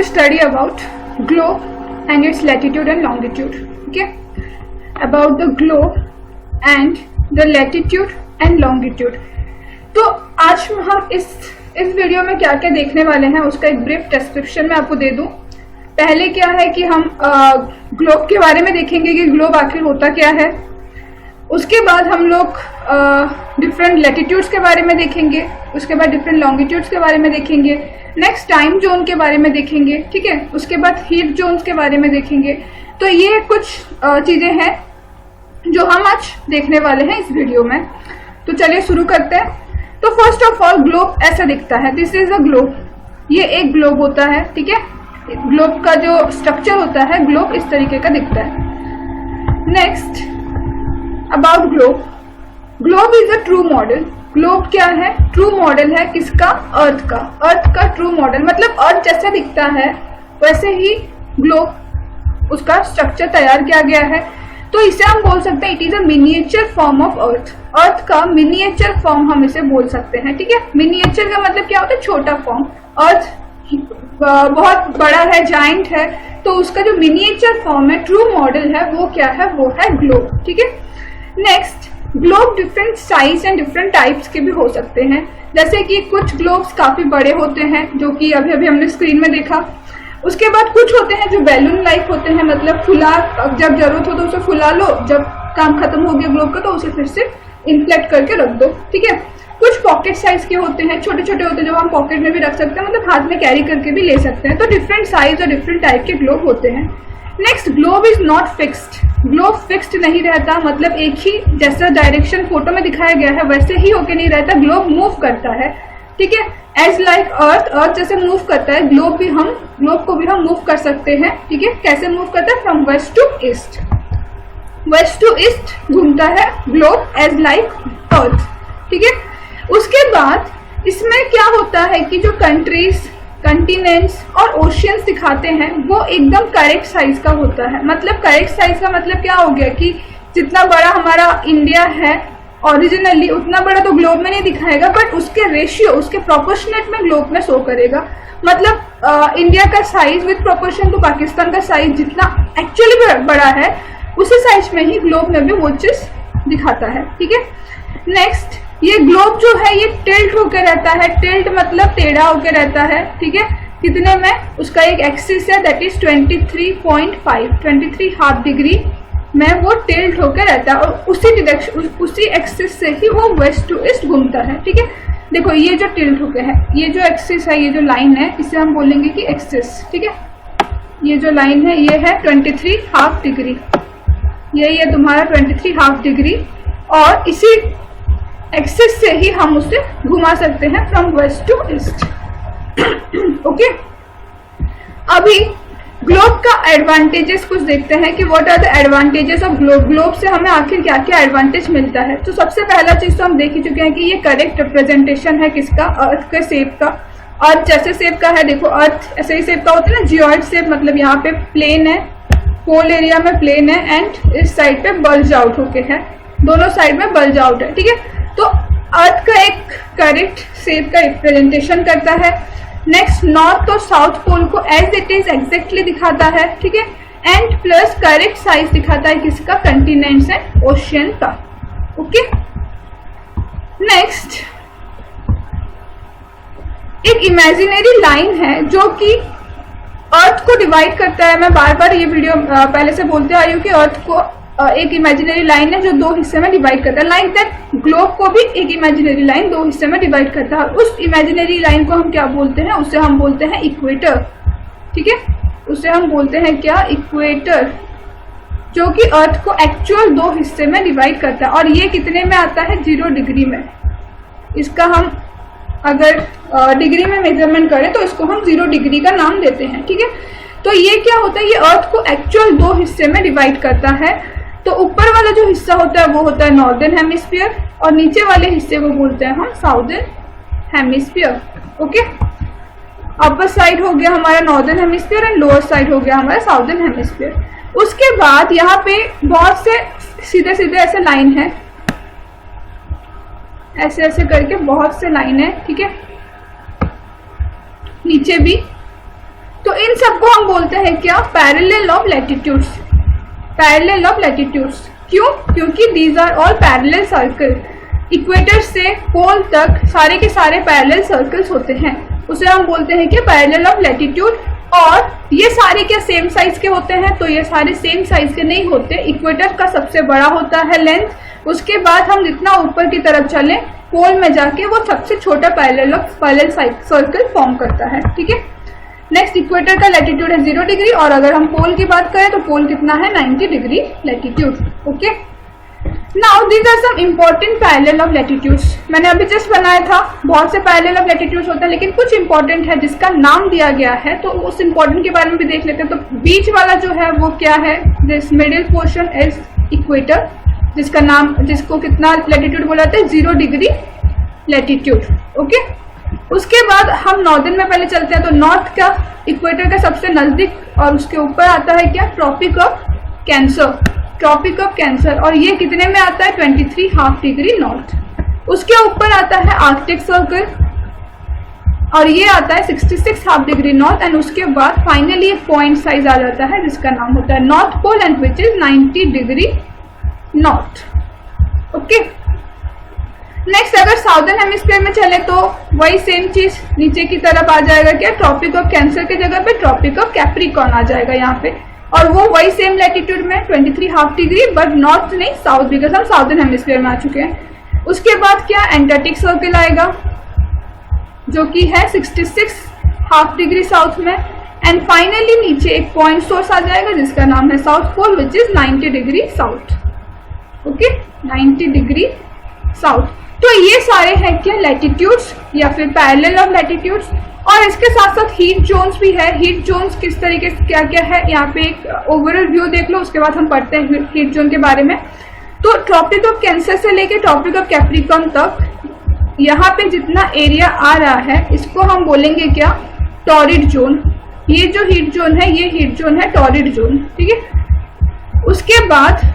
will study about globe and its latitude and longitude. Okay, about the globe and the latitude and longitude. तो आज हम इस video में क्या क्या देखने वाले हैं उसका एक ब्रीफ डिस्क्रिप्शन मैं आपको दे दूं। पहले क्या है कि हम ग्लोब के बारे में देखेंगे कि ग्लोब आखिर होता क्या है। उसके बाद हम लोग डिफरेंट लैटिट्यूड्स के बारे में देखेंगे, उसके बाद डिफरेंट लॉन्गिट्यूड्स के बारे में देखेंगे, नेक्स्ट टाइम जोन के बारे में देखेंगे, ठीक है। उसके बाद हीट जोन्स के बारे में देखेंगे। तो ये कुछ चीज़ें हैं जो हम आज देखने वाले हैं इस वीडियो में। तो चलिए शुरू करते हैं। तो फर्स्ट ऑफ ऑल ग्लोब ऐसा दिखता है, दिस इज अ ग्लोब। ये एक ग्लोब होता है, ठीक है। ग्लोब का जो स्ट्रक्चर होता है, ग्लोब इस तरीके का दिखता है। Next about globe, globe is a true model. Globe क्या है? ट्रू मॉडल है किसका? अर्थ का। अर्थ का ट्रू मॉडल मतलब अर्थ जैसा दिखता है वैसे ही ग्लोब उसका स्ट्रक्चर तैयार किया गया है। तो इसे हम बोल सकते हैं it is a miniature form of earth. Earth का मिनिएचर फॉर्म हम इसे बोल सकते हैं, ठीक है। मिनिएचर का मतलब क्या होता है? छोटा फॉर्म। अर्थ बहुत बड़ा है, जाइंट है, तो उसका जो मिनिएचर फॉर्म है, ट्रू मॉडल है, वो क्या है? वो है ग्लोब, ठीक है। Next, globe different size and different types के भी हो सकते हैं। जैसे कि कुछ ग्लोब्स काफी बड़े होते हैं जो कि अभी अभी हमने स्क्रीन में देखा। उसके बाद कुछ होते हैं जो बैलून लाइक होते हैं, मतलब फुला, जब जरूरत हो तो उसे फुला लो, जब काम खत्म हो गया ग्लोब का तो उसे फिर से इन्फ्लेट करके रख दो, ठीक है। कुछ पॉकेट साइज के होते हैं, छोटे छोटे होते हैं जो हम पॉकेट में भी रख सकते हैं, मतलब हाथ में कैरी करके भी ले सकते हैं। तो डिफरेंट साइज और डिफरेंट टाइप के ग्लोब होते हैं। Next, globe is not fixed. Globe fixed नहीं रहता, मतलब एक ही जैसा डायरेक्शन फोटो में दिखाया गया है वैसे ही होके नहीं रहता। ग्लोब मूव करता है, ठीक है। एज लाइक अर्थ, अर्थ जैसे मूव करता है, ग्लोब को भी हम मूव कर सकते हैं, ठीक है। कैसे मूव करता है? From west to east, west to east घूमता है ग्लोब एज लाइक अर्थ, ठीक है। उसके बाद इसमें क्या होता है कि जो कंट्रीज, कंटिनेंट्स और ओशियंस दिखाते हैं वो एकदम करेक्ट साइज का होता है। मतलब करेक्ट साइज का मतलब क्या हो गया कि जितना बड़ा हमारा इंडिया है ओरिजिनली उतना बड़ा तो ग्लोब में नहीं दिखाएगा, बट उसके रेशियो, उसके प्रोपोर्शनेट में ग्लोब में शो करेगा। मतलब इंडिया का size with proportion to Pakistan का साइज जितना एक्चुअली बड़ा है उसी साइज में ही ग्लोब में भी वो चीज दिखाता है, ठीक है। नेक्स्ट, ये ग्लोब जो है ये टिल्ट होकर रहता है। टिल्ट मतलब टेढ़ा होकर रहता है, ठीक है। कितने में? उसका एक एक्सिस है दैट इज 23 हाफ डिग्री में वो टिल्ट होकर रहता है और उसी डायरेक्शन, उसी एक्सिस से ही वो वेस्ट टू ईस्ट घूमता है, ठीक है। देखो ये जो टिल्ट होकर है, ये जो एक्सिस है, ये जो लाइन है, इसे हम बोलेंगे कि एक्सिस, ठीक है। ये जो लाइन है ये है 23 हाफ डिग्री, यही है तुम्हारा 23 हाफ डिग्री और इसी एक्सिस से ही हम उसे घुमा सकते हैं from west to east, okay. अभी ग्लोब का एडवांटेजेस कुछ देखते हैं कि what are the advantages of globe. Globe से हमें आखिर क्या क्या एडवांटेज मिलता है। तो सबसे पहला चीज तो हम देख ही चुके हैं कि ये करेक्ट रिप्रेजेंटेशन है किसका? अर्थ के शेप का। अर्थ जैसे शेप का है, देखो अर्थ ऐसे ही शेप का होता है ना, जियोइड शेप, मतलब यहाँ पे प्लेन है, होल एरिया में प्लेन है एंड इस साइड पे बल्ज आउट होके है, दोनों साइड में बल्ज आउट है, ठीक है। तो अर्थ का एक करेक्ट शेप का रिप्रेजेंटेशन करता है। नेक्स्ट, नॉर्थ और साउथ पोल को एज इट इज एग्जैक्टली दिखाता है, ठीक है। एंड प्लस करेक्ट साइज दिखाता है किसका? कंटिनेंट्स एंड ओशियन का, ओके। नेक्स्ट, एक इमेजिनरी लाइन है जो कि अर्थ को डिवाइड करता है। मैं बार बार ये वीडियो पहले से बोलते आई हूँ कि अर्थ को एक इमेजिनरी लाइन है जो दो हिस्से में डिवाइड करता है। लाइक दैट ग्लोब को भी एक इमेजिनरी लाइन दो हिस्से में डिवाइड करता है। उस इमेजिनरी लाइन को हम क्या बोलते हैं? उसे हम बोलते हैं इक्वेटर, ठीक है। उसे हम बोलते हैं क्या? इक्वेटर, जो कि अर्थ को एक्चुअल दो हिस्से में डिवाइड करता है। और ये कितने में आता है? 0 डिग्री में। इसका हम अगर डिग्री में मेजरमेंट करें तो इसको हम 0 डिग्री का नाम देते हैं, ठीक है। तो ये क्या होता है? ये अर्थ को एक्चुअल दो हिस्से में डिवाइड करता है। तो ऊपर वाला जो हिस्सा होता है वो होता है नॉर्दर्न हेमिस्फीयर और नीचे वाले हिस्से को बोलते हैं हम southern hemisphere, okay. Upper side हो गया हमारा northern hemisphere and lower side हो गया हमारा साउदर्न हेमिस्फीयर। उसके बाद यहाँ पे बहुत से सीधे सीधे ऐसे लाइन है, ऐसे ऐसे करके बहुत से लाइन है, ठीक है, नीचे भी। तो इन सबको हम बोलते हैं क्या, parallel of latitudes. Parallel of latitudes क्यों, क्योंकि these are all parallel circle. Equator से पोल तक सारे के सारे पैरेलल सर्कल्स होते हैं, उसे हम बोलते हैं कि पैरेलल ऑफ लैटिट्यूड। और ये सारे क्या सेम साइज के होते हैं, तो ये सारे सेम साइज के नहीं होते। इक्वेटर का सबसे बड़ा होता है लेंथ, उसके बाद हम जितना ऊपर की तरफ चलें पोल में जाके वो सबसे छोटा पैरेलल सर्कल फॉर्म करता है, ठीक है। नेक्स्ट, इक्वेटर का लैटिट्यूड है 0 डिग्री, और अगर हम पोल की बात करें तो पोल कितना है 90 degree latitude. Okay, now these are some important parallel of latitudes. मैंने अभी जस्ट बनाया था, बहुत से पैरेलल ऑफ लैटिट्यूड्स होते हैं, लेकिन कुछ इंपॉर्टेंट है जिसका नाम दिया गया है, तो उस इम्पोर्टेंट के बारे में भी देख लेते हैं। तो बीच वाला जो है वो क्या है, this middle portion is equator, जिसका नाम, जिसको कितना लैटिट्यूड बोला जाता है 0 डिग्री लैटिट्यूड। ओके, उसके बाद हम नॉर्दर्न में पहले चलते हैं। तो नॉर्थ का इक्वेटर का सबसे नजदीक और उसके ऊपर आता है क्या, Tropic of Cancer. Tropic of Cancer, और ये कितने में आता है 23½ डिग्री नॉर्थ। उसके ऊपर आता है आर्कटिक सर्कल, और ये आता है 66½ डिग्री नॉर्थ। एंड उसके बाद फाइनली एक पॉइंट साइज आ जाता है जिसका नाम होता है North Pole, and which is 90 degree north. Okay, next अगर साउदर्न हेमिस्फीयर में चले तो वही सेम चीज नीचे की तरफ आ जाएगा क्या, ट्रॉपिक ऑफ कैंसर की जगह पे ट्रॉपिक ऑफ कैप्रिकॉर्न आ जाएगा यहाँ पे, और वो वही सेम लैटिट्यूड में 23½ डिग्री, बट नॉर्थ नहीं साउथ, बिकॉज हम साउदर्न हेमिस्फीयर में आ चुके हैं। उसके बाद क्या, एंटार्क्टिक सर्कल आएगा जो कि है 66½ डिग्री साउथ में। एंड फाइनली नीचे एक पॉइंट सोर्स आ जाएगा जिसका नाम है South Pole, which is 90 degree south. Okay, 90 degree south. तो ये सारे हैं क्या, लैटिट्यूड्स या फिर पैरेलल ऑफ लैटिट्यूड्स। और इसके साथ साथ हीट जोन्स भी है। हीट जोन्स किस तरीके से क्या क्या है, यहाँ पे एक ओवरऑल व्यू देख लो, उसके बाद हम पढ़ते हैं हीट जोन के बारे में। तो ट्रॉपिक ऑफ कैंसर से लेके ट्रॉपिक ऑफ कैप्रिकॉर्न तक यहाँ पे जितना एरिया आ रहा है इसको हम बोलेंगे क्या, टॉरिड जोन। ये जो हीट जोन है ये हीट जोन है टॉरिड जोन, ठीक है। उसके बाद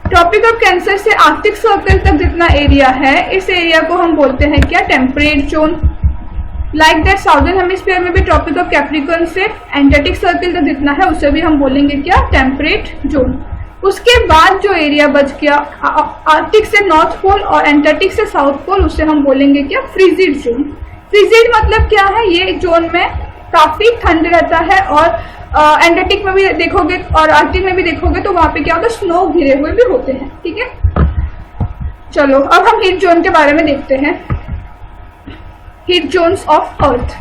ट्रॉपिक ऑफ कैंसर से आर्कटिक सर्कल तक जितना एरिया है इस एरिया को हम बोलते हैं क्या, temperate zone. Like that southern hemisphere में भी ट्रॉपिक ऑफ कैप्रिकॉर्न से एंटार्क्टिक सर्कल तक जितना है उसे भी हम बोलेंगे क्या, टेम्परेट जोन। उसके बाद जो एरिया बच गया आर्कटिक से नॉर्थ पोल और एंटार्क्टिक से साउथ पोल, उसे हम बोलेंगे क्या, फ्रीजिड जोन। फ्रीजिड मतलब क्या है, ये जोन में काफी ठंड रहता है, और एंटार्क्टिक में भी देखोगे और आर्कटिक में भी देखोगे तो वहां पे क्या होता है, स्नो घिरे हुए भी होते हैं, ठीक है। चलो अब हम हीट जोन के बारे में देखते हैं, हीट जोन्स ऑफ अर्थ।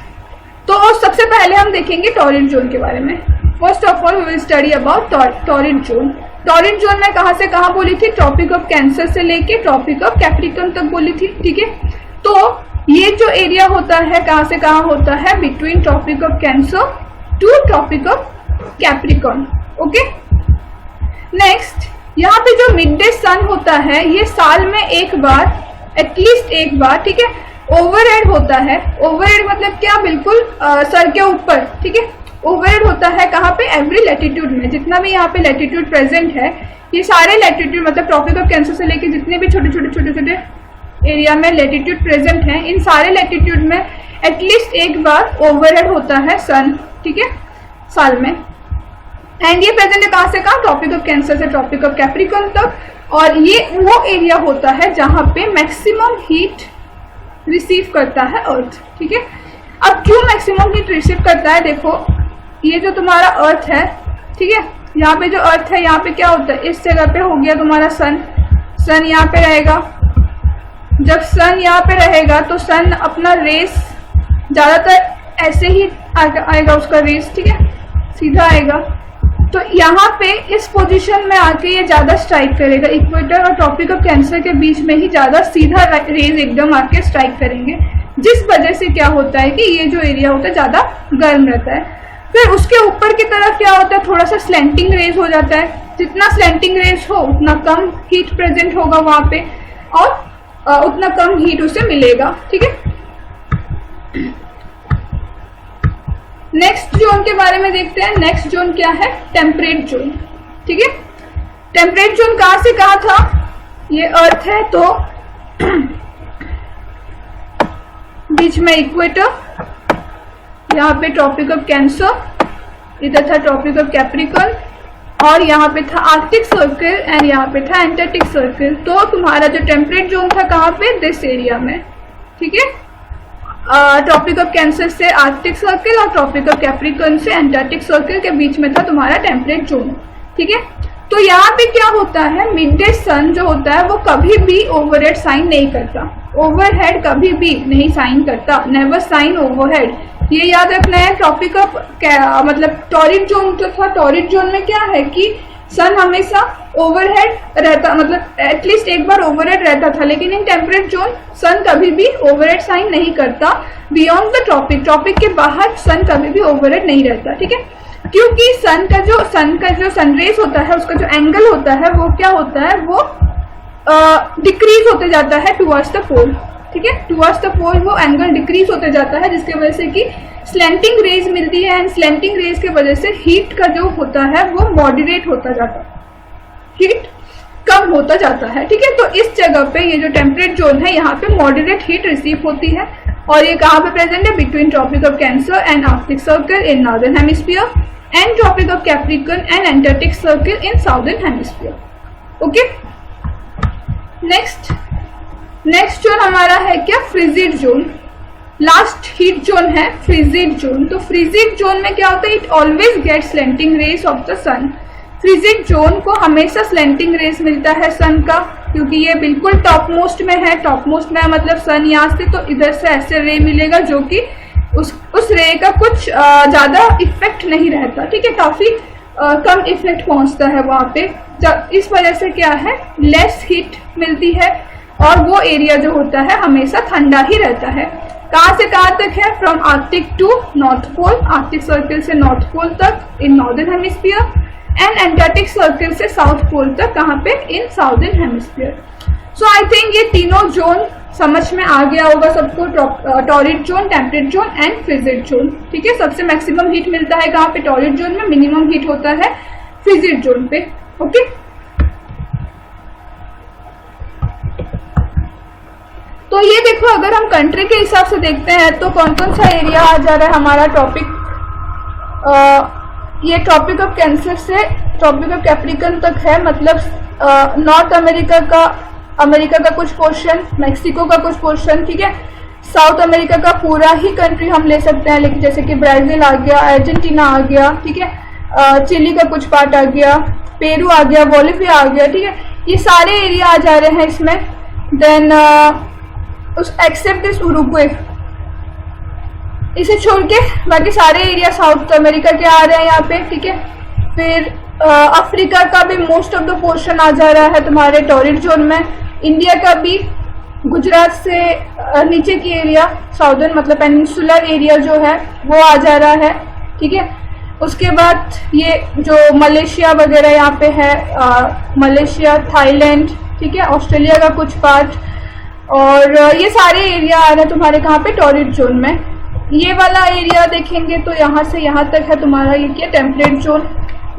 तो सबसे पहले हम देखेंगे टॉरिड जोन के बारे में। First of all we will study about torrid zone. Torrid zone में कहाँ से कहाँ बोली थी, ट्रॉपिक ऑफ कैंसर से लेके ट्रॉपिक ऑफ कैप्रिकॉर्न तक बोली थी, ठीक है। तो ये जो एरिया होता है कहाँ से कहाँ होता है, between Tropic of Cancer to Tropic of Capricorn. Okay, next यहाँ पे जो मिड डे सन होता है ये साल में एक बार, एटलीस्ट एक बार, ठीक है, ओवरहेड होता है। ओवरहेड मतलब क्या, बिल्कुल सर के ऊपर, ठीक है। ओवरहेड होता है कहाँ पे, एवरी लैटिट्यूड में। जितना भी यहाँ पे लैटिट्यूड प्रेजेंट है, ये सारे लैटिट्यूड मतलब ट्रॉपिक ऑफ कैंसर से लेके जितने भी छोटे छोटे एरिया में लैटिट्यूड प्रेजेंट हैं, इन सारे लैटिट्यूड में एटलीस्ट एक बार ओवरहेड होता है सन, ठीक है, साल में। एंड ये प्रेजेंट है कहाँ से कहाँ, ट्रॉपिक ऑफ कैंसर से ट्रॉपिक ऑफ कैप्रिकॉर्न तक। और ये वो एरिया होता है जहाँ पे मैक्सिमम हीट रिसीव करता है अर्थ, ठीक है। अब क्यों मैक्सिमम हीट रिसीव करता है, देखो ये जो तुम्हारा अर्थ है, ठीक है, यहाँ पे जो अर्थ है यहाँ पे क्या होता है, इस जगह पे हो गया तुम्हारा सन। सन यहाँ पे रहेगा, जब सन यहाँ पे रहेगा तो सन अपना रेस ज्यादातर ऐसे ही आएगा उसका रेस, ठीक है, सीधा आएगा। तो यहाँ पे इस पोजीशन में आके ये ज्यादा स्ट्राइक करेगा, इक्वेटर और ट्रॉपिक ऑफ कैंसर के बीच में ही ज्यादा सीधा रेज एकदम आके स्ट्राइक करेंगे, जिस वजह से क्या होता है कि ये जो एरिया होता है ज्यादा गर्म रहता है। फिर उसके ऊपर की तरफ क्या होता है, थोड़ा सा स्लैंटिंग रेज हो जाता है। जितना स्लैंटिंग रेज हो उतना कम हीट प्रेजेंट होगा वहां पे, और उतना कम हीट उसे मिलेगा, ठीक है। नेक्स्ट जोन के बारे में देखते हैं। नेक्स्ट जोन क्या है, टेम्परेट जोन, ठीक है। टेम्परेट जोन कहां से कहां था, ये अर्थ है तो बीच में इक्वेटर, यहाँ पे ट्रॉपिक ऑफ कैंसर, इधर था ट्रॉपिक ऑफ कैप्रिकॉर्न, और यहाँ पे था आर्कटिक सर्कल एंड यहाँ पे था एंटार्क्टिक सर्कल। तो तुम्हारा जो टेम्परेट जोन था कहाँ पे, दिस एरिया में, ठीक है। ट्रॉपिक ऑफ कैंसर से आर्कटिक सर्कल और ट्रॉपिक ऑफ कैप्रिकॉर्न से एंटार्क्टिक सर्कल के बीच में था तुम्हारा टेम्परेट जोन, ठीक है। तो यहाँ पे क्या होता है, मिड डे सन जो होता है वो कभी भी ओवरहेड साइन नहीं करता, ओवरहेड कभी भी नहीं साइन करता, नेवर साइन ओवरहेड, ये याद रखना है। ट्रॉपिक ऑफ मतलब टॉरिड जोन जो था, टॉरिड जोन में क्या है कि सन हमेशा ओवरहेड रहता, मतलब एटलीस्ट एक बार ओवरहेड रहता था, लेकिन इन टेम्परेट जोन सन कभी भी ओवरहेड साइन नहीं करता। बियॉन्ड द ट्रॉपिक, ट्रॉपिक के बाहर सन कभी भी ओवरहेड नहीं रहता, ठीक है। क्योंकि सन का जो सनरेज होता है, उसका जो एंगल होता है वो क्या होता है, वो डिक्रीज होते जाता है टुवर्ड्स द पोल, ठीक है। टुवर्ड्स द पोल वो एंगल डिक्रीज होते जाता है, जिसकी वजह से कि स्लैंटिंग रेज मिलती है, एंड स्लैंटिंग रेज के वजह से हीट का जो होता है वो मॉडरेट होता जाता है, हीट कम होता जाता है, ठीक है। तो इस जगह पे ये जो टेम्परेट जोन है, यहाँ पे मॉडरेट हीट रिसीव होती है, और ये कहाँ पे प्रेजेंट है, between Tropic of Cancer and Arctic Circle in northern hemisphere and Tropic of Capricorn and Antarctic Circle in southern hemisphere, okay. Next zone हमारा है क्या, frigid zone. Last heat zone है फ्रिजिड जोन। तो frigid zone में क्या होता है, it always get slanting rays of the sun. Frigid zone को हमेशा स्लैंटिंग रेज मिलता है सन का, क्योंकि ये बिल्कुल टॉप मोस्ट में है। टॉप मोस्ट में मतलब सन यहाँ से, तो इधर से ऐसे रे मिलेगा जो कि उस रे का कुछ ज्यादा इफेक्ट नहीं रहता, ठीक है, काफी कम इफेक्ट पहुंचता है वहां पे। इस वजह से क्या है, लेस हीट मिलती है, और वो एरिया जो होता है हमेशा ठंडा ही रहता है। कहाँ से कहाँ तक है, from Arctic to North Pole, Arctic Circle से नॉर्थ पोल तक in northern hemisphere, and Antarctic Circle से साउथ पोल तक, कहाँ पे, in southern hemisphere. So I think ये तीनों जोन समझ में आ गया होगा सबको, torrid zone, temperate zone and frigid zone, ठीक है। सबसे मैक्सिमम हीट मिलता है कहाँ पे, टॉरिड जोन में, मिनिमम हीट होता है फ्रिजिड जोन पे, ओके। तो ये देखो, अगर हम कंट्री के हिसाब से देखते हैं तो कौन कौन सा एरिया आ जा रहा है हमारा टॉपिक, ये ट्रॉपिक ऑफ कैंसर से ट्रॉपिक ऑफ कैप्रिकॉर्न तक है, मतलब नॉर्थ अमेरिका का कुछ पोर्शन, मैक्सिको का कुछ पोर्शन, ठीक है। साउथ अमेरिका का पूरा ही कंट्री हम ले सकते हैं, लेकिन जैसे कि ब्राजील आ गया, अर्जेंटीना आ गया, ठीक है, चिली का कुछ पार्ट आ गया, पेरू आ गया, बोलिविया आ गया, ठीक है। ये सारे एरिया आ जा रहे हैं इसमें। देन एक्सेप्ट दिस उरुग्वे, इसे छोड़ के बाकी सारे एरिया साउथ अमेरिका के आ रहे हैं यहाँ पे, ठीक है। फिर अफ्रीका का भी मोस्ट ऑफ द पोर्शन आ जा रहा है तुम्हारे टॉरिड जोन में। इंडिया का भी गुजरात से नीचे की एरिया, साउदर्न मतलब पेनिनसुलर एरिया जो है वो आ जा रहा है, ठीक है। उसके बाद ये जो मलेशिया वगैरह यहाँ पे है, मलेशिया, थाईलैंड, ठीक है, ऑस्ट्रेलिया का कुछ पार्ट, और ये सारे एरिया आ रहे हैं तुम्हारे कहाँ पे, टॉरिड जोन में। ये वाला एरिया देखेंगे तो यहाँ से यहाँ तक है तुम्हारा ये क्या, टेम्परेट जोन,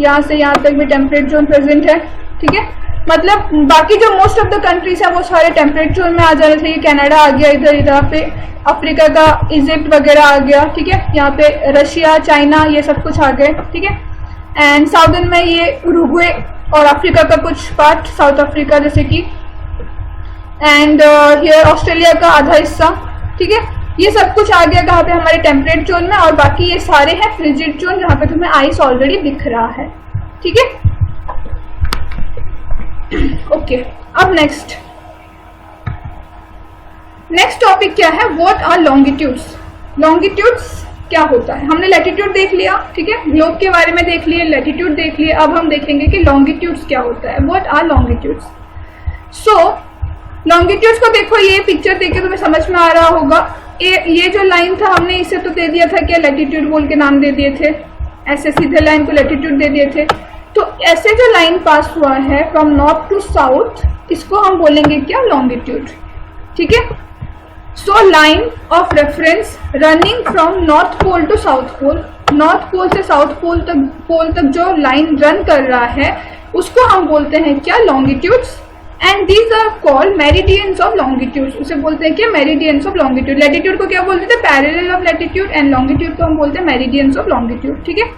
यहाँ से यहाँ तक भी टेम्परेट जोन प्रेजेंट है, ठीक है। मतलब बाकी जो मोस्ट ऑफ द कंट्रीज है वो सारे टेम्परेट जोन में आ जा रहे थे। ये कनाडा आ गया इधर, इधर पे अफ्रीका का इजिप्ट वगैरह आ गया, ठीक है। यहाँ पे रशिया, चाइना, ये सब कुछ आ गए, ठीक है। एंड साउदर्न में ये उरुग्वे और अफ्रीका का कुछ पार्ट, साउथ अफ्रीका जैसे कि, एंड हियर ऑस्ट्रेलिया का आधा हिस्सा, ठीक है। ये सब कुछ आ गया कहाँ पे, हमारे टेम्परेट जोन में, और बाकी ये सारे हैं फ्रिजिड जोन, जहाँ पे तुम्हें आइस ऑलरेडी दिख रहा है, ठीक है। ओके, अब नेक्स्ट टॉपिक क्या है, व्हाट आर लॉन्गिट्यूड्स। लॉन्गिट्यूड्स क्या होता है, हमने लैटिट्यूड देख लिया, ठीक है, ग्लोब के बारे में देख लिए, लैटिट्यूड देख लिए, अब हम देखेंगे कि लॉन्गिट्यूड्स क्या होता है, what are longitudes. So longitudes को देखो, ये पिक्चर देख के तुम्हें समझ में आ रहा होगा, ये जो लाइन था हमने इसे तो दे दिया था क्या, लैटिट्यूड बोल के नाम दे दिए थे, ऐसे सीधे लाइन को लैटिट्यूड दे दिए थे। तो ऐसे जो लाइन पास हुआ है फ्रॉम नॉर्थ टू साउथ, इसको हम बोलेंगे क्या, लॉन्गिट्यूड, ठीक है। So line of reference running from North Pole to South Pole, North Pole से साउथ पोल तक जो लाइन रन कर रहा है उसको हम बोलते हैं क्या, longitudes. And these are called meridians of longitude. उसे बोलते हैं क्या? Meridians of longitude. लैटिट्यूड को क्या बोलते थे? Parallel of latitude, and longitude को हम बोलते हैं मेरिडियंस ऑफ लॉन्गिट्यूड। ठीक है।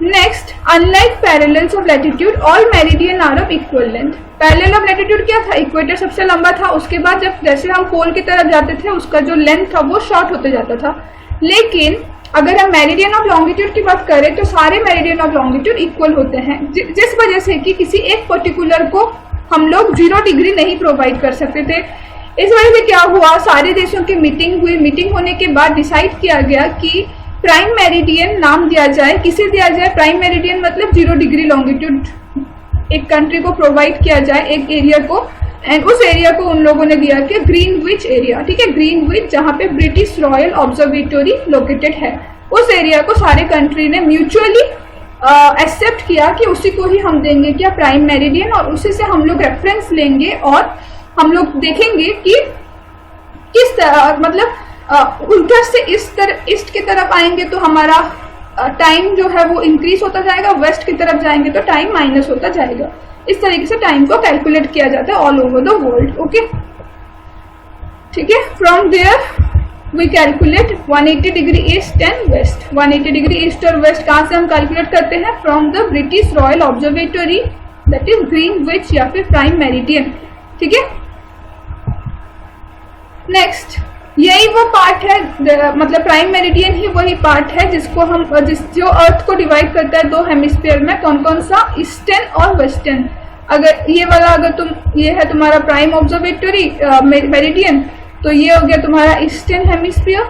Next, unlike parallels of latitude all meridian are of equal length. Parallel of latitude क्या था? इक्वेटर सबसे लंबा था, उसके बाद जब जैसे हम पोल की तरफ जाते थे उसका जो लेंथ था वो शॉर्ट होते जाता था। लेकिन अगर हम मेरिडियन ऑफ लॉन्गिट्यूड की बात करें तो सारे मेरिडियन ऑफ लॉन्गिट्यूड इक्वल होते हैं, जिस वजह से कि किसी एक पर्टिकुलर को हम लोग 0 डिग्री नहीं प्रोवाइड कर सकते थे। इस वजह से क्या हुआ, सारे देशों की मीटिंग हुई। मीटिंग होने के बाद डिसाइड किया गया कि प्राइम मेरिडियन नाम दिया जाए। किसे दिया जाए? प्राइम मेरिडियन मतलब 0 डिग्री लॉन्गिट्यूड एक कंट्री को प्रोवाइड किया जाए, एक एरिया को, एंड उस एरिया को उन लोगों ने दिया कि ग्रीनविच एरिया। ठीक है, ग्रीनविच जहाँ पे ब्रिटिश रॉयल ऑब्जर्वेटरी लोकेटेड है, उस एरिया को सारे कंट्री ने म्यूचुअली एक्सेप्ट किया कि उसी को ही हम देंगे क्या? प्राइम मेरिडियन, और उसी से हम लोग रेफरेंस लेंगे और हम लोग देखेंगे कि किस मतलब उल्टा से ईस्ट की तरफ आएंगे तो हमारा टाइम जो है वो इंक्रीज होता जाएगा, वेस्ट की तरफ जाएंगे तो टाइम माइनस होता जाएगा। इस तरीके से टाइम को कैलकुलेट किया जाता है all over the world. Okay, ठीक है। From there we calculate 180 degree east and west. 180 degree east और वेस्ट कहाँ से हम कैलकुलेट करते हैं? From the British Royal Observatory, that is Greenwich या फिर प्राइम मेरिडियन। ठीक है। नेक्स्ट, यही वो पार्ट है, मतलब प्राइम मेरिडियन ही वही पार्ट है जिसको हम जो अर्थ को डिवाइड करता है 2 हेमिस्फीयर में। कौन कौन सा? ईस्टर्न और वेस्टर्न। अगर ये वाला ये है तुम्हारा प्राइम ऑब्जर्वेटरी मेरिडियन, तो ये हो गया तुम्हारा ईस्टर्न हेमिस्फीयर,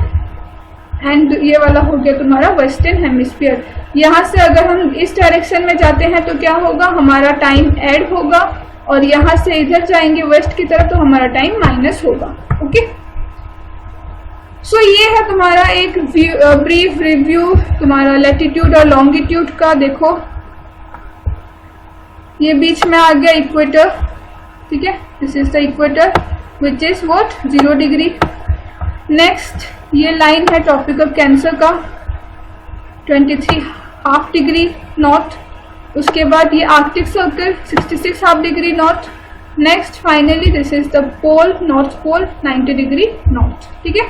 एंड ये वाला हो गया तुम्हारा वेस्टर्न हेमिस्फीयर। यहाँ से अगर हम इस डायरेक्शन में जाते हैं तो क्या होगा? हमारा टाइम ऐड होगा, और यहाँ से इधर जाएंगे वेस्ट की तरफ तो हमारा टाइम माइनस होगा। ओके, सो ये है तुम्हारा एक ब्रीफ रिव्यू तुम्हारा लैटिट्यूड और लॉन्गिट्यूड का। देखो ये बीच में आ गया इक्वेटर। ठीक है, this is the equator which is what? 0 degree. Next, ये लाइन है ट्रॉपिक ऑफ कैंसर का 23.5 डिग्री नॉर्थ। उसके बाद ये Arctic Circle 66.5 degree north. Next, finally this is the pole, North Pole 90 degree north. ठीक है,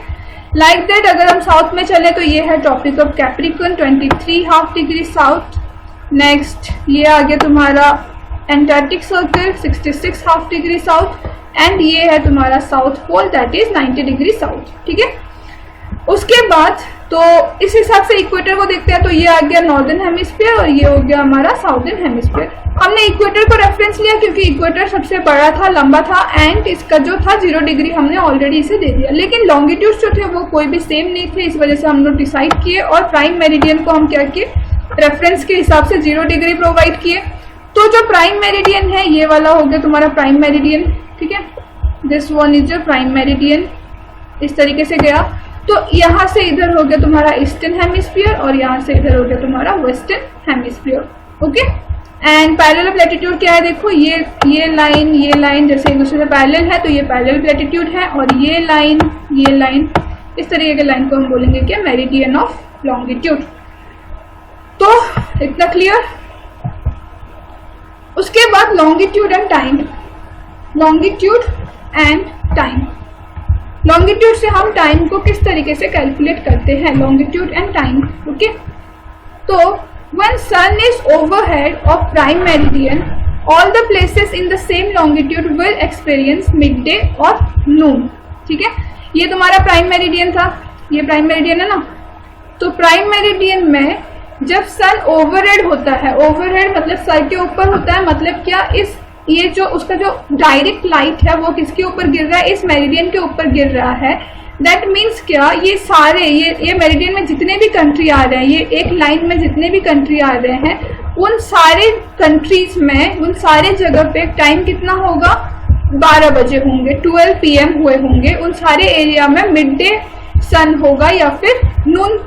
लाइक दैट अगर हम साउथ में चले तो ये है Tropic of Capricorn 23.5 degree south. Next, ये आ गया तुम्हारा Antarctic Circle 66.5 degree south, and ये है तुम्हारा South Pole that is 90 degree south. ठीक है, उसके बाद तो इस हिसाब से इक्वेटर को देखते हैं तो ये आ गया नॉर्दर्न हेमिस्फीयर और ये हो गया हमारा साउदर्न हेमिस्फीयर। हमने इक्वेटर को रेफरेंस लिया क्योंकि इक्वेटर सबसे बड़ा था, लंबा था, एंड इसका जो था 0 डिग्री हमने ऑलरेडी इसे दे दिया। लेकिन लॉन्गिट्यूड जो थे वो कोई भी सेम नहीं थे, इस वजह से हम लोग डिसाइड किए और प्राइम मेरिडियन को हम क्या किए? रेफरेंस के हिसाब से 0 डिग्री प्रोवाइड किए। तो जो प्राइम मेरिडियन है ये वाला हो गया तुम्हारा प्राइम मेरिडियन। ठीक है, this one is your prime meridian. इस तरीके से गया तो यहाँ से इधर हो गया तुम्हारा ईस्टर्न हेमिस्फीयर और यहाँ से इधर हो गया तुम्हारा western hemisphere. Okay, and parallel of latitude क्या है? देखो ये लाइन जैसे एक दूसरे से पैरेलल है तो ये पैरेलल ऑफ लैटिट्यूड है, और ये लाइन इस तरीके के लाइन को हम बोलेंगे क्या? Meridian of longitude. तो इतना क्लियर। उसके बाद longitude and time. Longitude and time, longitude से हम टाइम को किस तरीके से कैलकुलेट करते हैं? Longitude and time. ओके, तो when sun is overhead of prime meridian, all the places in the same longitude will experience midday or noon. ठीक है, ये तुम्हारा प्राइम मेरिडियन था, ये प्राइम मेरिडियन है ना। तो प्राइम मेरिडियन में जब सन ओवरहेड होता है, ओवरहेड मतलब सर के ऊपर होता है, मतलब क्या? ये जो उसका जो डायरेक्ट लाइट है वो किसके ऊपर गिर रहा है? इस मेरिडियन के ऊपर गिर रहा है। दैट मीन्स क्या? ये सारे ये मेरिडियन में जितने भी कंट्री आ रहे हैं, ये एक लाइन में जितने भी कंट्री आ रहे हैं, उन सारे कंट्रीज में, उन सारे जगह पे टाइम कितना होगा? 12 बजे होंगे, 12 PM हुए होंगे। उन सारे एरिया में मिड डे सन होगा या फिर नून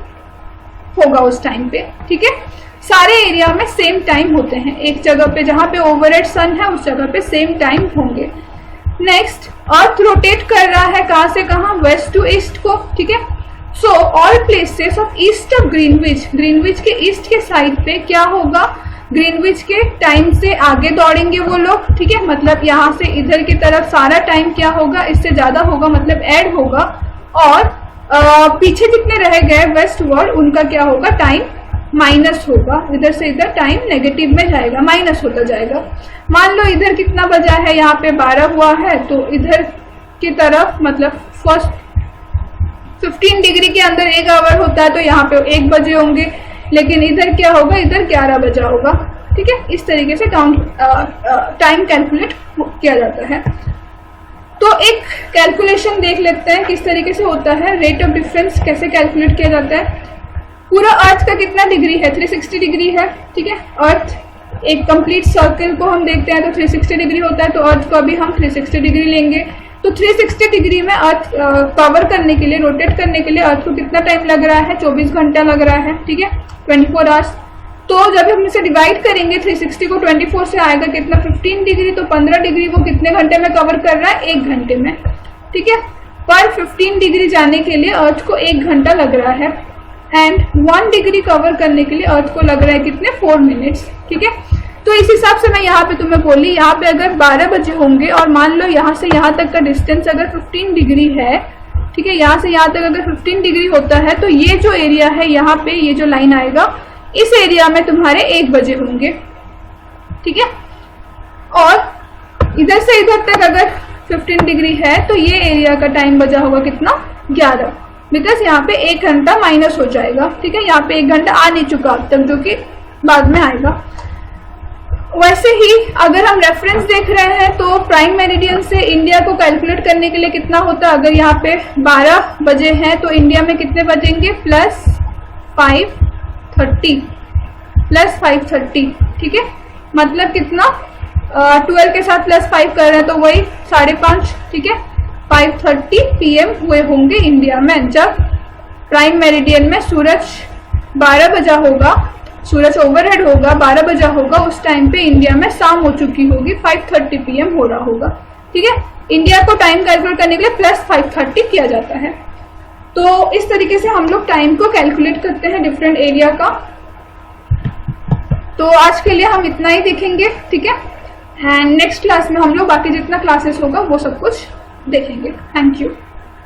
होगा उस टाइम पे। ठीक है, सारे एरिया में सेम टाइम होते हैं। एक जगह पे जहाँ पे ओवरहेड सन है उस जगह पे सेम टाइम होंगे। नेक्स्ट, अर्थ रोटेट कर रहा है कहाँ से कहाँ? वेस्ट टू ईस्ट को। ठीक है, so all places of east of Greenwich, Greenwich के ईस्ट के साइड पे क्या होगा? ग्रीनविच के टाइम से आगे दौड़ेंगे वो लोग, ठीक है, मतलब यहाँ से इधर की तरफ सारा टाइम क्या होगा, इससे ज्यादा होगा, मतलब ऐड होगा, और पीछे जितने रह गए वेस्ट वर्ल्ड उनका क्या होगा, टाइम माइनस होगा, इधर से इधर टाइम नेगेटिव में जाएगा, माइनस होता जाएगा। मान लो इधर कितना बजा है, यहाँ पे 12 हुआ है, तो इधर की तरफ मतलब फर्स्ट 15 डिग्री के अंदर 1 आवर होता है, तो यहाँ पे 1 बजे होंगे, लेकिन इधर क्या होगा, इधर 11 बजा होगा, ठीक है। इस तरीके से टाइम कैलकुलेट किया जाता है। तो एक कैलकुलेशन देख लेते हैं किस तरीके से होता है, रेट ऑफ डिफरेंस कैसे कैलकुलेट किया जाता है। पूरा अर्थ का कितना डिग्री है, 360 डिग्री है, ठीक है। अर्थ एक कंप्लीट सर्कल को हम देखते हैं तो 360 डिग्री होता है, तो अर्थ को अभी हम 360 डिग्री लेंगे। तो 360 डिग्री में अर्थ कवर करने के लिए, रोटेट करने के लिए अर्थ को कितना टाइम लग रहा है, 24 घंटा लग रहा है, ठीक है, 24 आवर्स। तो जब हम इसे डिवाइड करेंगे 360 को 24 से आएगा कितना, 15 डिग्री, तो 15 डिग्री वो कितने घंटे में कवर कर रहा है, 1 घंटे में, ठीक है। पर 15 डिग्री जाने के लिए अर्थ को 1 घंटा लग रहा है, एंड 1 डिग्री कवर करने के लिए अर्थ को लग रहा है कितने, 4 मिनट्स, ठीक है। तो इस हिसाब से मैं यहाँ पे तुम्हें बोली, यहाँ पे अगर 12 बजे होंगे और मान लो यहाँ से यहाँ तक का डिस्टेंस अगर 15 डिग्री है, ठीक है, यहाँ से यहाँ तक अगर 15 डिग्री होता है, तो ये जो एरिया है यहाँ पे, ये जो लाइन आएगा, इस एरिया में तुम्हारे 1 बजे होंगे, ठीक है। और इधर से इधर तक अगर 15 डिग्री है तो ये एरिया का टाइम बजा होगा कितना, 11, बिकॉज यहाँ पे 1 घंटा माइनस हो जाएगा, ठीक है। यहाँ पे 1 घंटा आ नहीं चुका अब तक, जो कि बाद में आएगा। वैसे ही अगर हम रेफरेंस देख रहे हैं तो प्राइम मेरिडियन से इंडिया को कैलकुलेट करने के लिए कितना होता है, अगर यहाँ पे 12 बजे हैं तो इंडिया में कितने बजेंगे, प्लस 5:30, ठीक है, मतलब कितना, 12 के साथ प्लस 5 कर रहे हैं तो वही 5:30, ठीक है, 5:30 PM हुए होंगे इंडिया में। जब प्राइम मेरिडियन में सूरज 12 बजा होगा, सूरज ओवरहेड होगा, 12 बजा होगा, उस टाइम पे इंडिया में शाम हो चुकी होगी, 5:30 PM हो रहा होगा, ठीक है। इंडिया को टाइम कैलकुलेट करने के लिए प्लस 5:30 किया जाता है। तो इस तरीके से हम लोग टाइम को कैलकुलेट करते हैं डिफरेंट एरिया का। तो आज के लिए हम इतना ही देखेंगे, ठीक है, एंड नेक्स्ट क्लास में हम लोग बाकी जितना क्लासेस होगा वो सब कुछ देखेंगे। Thank you.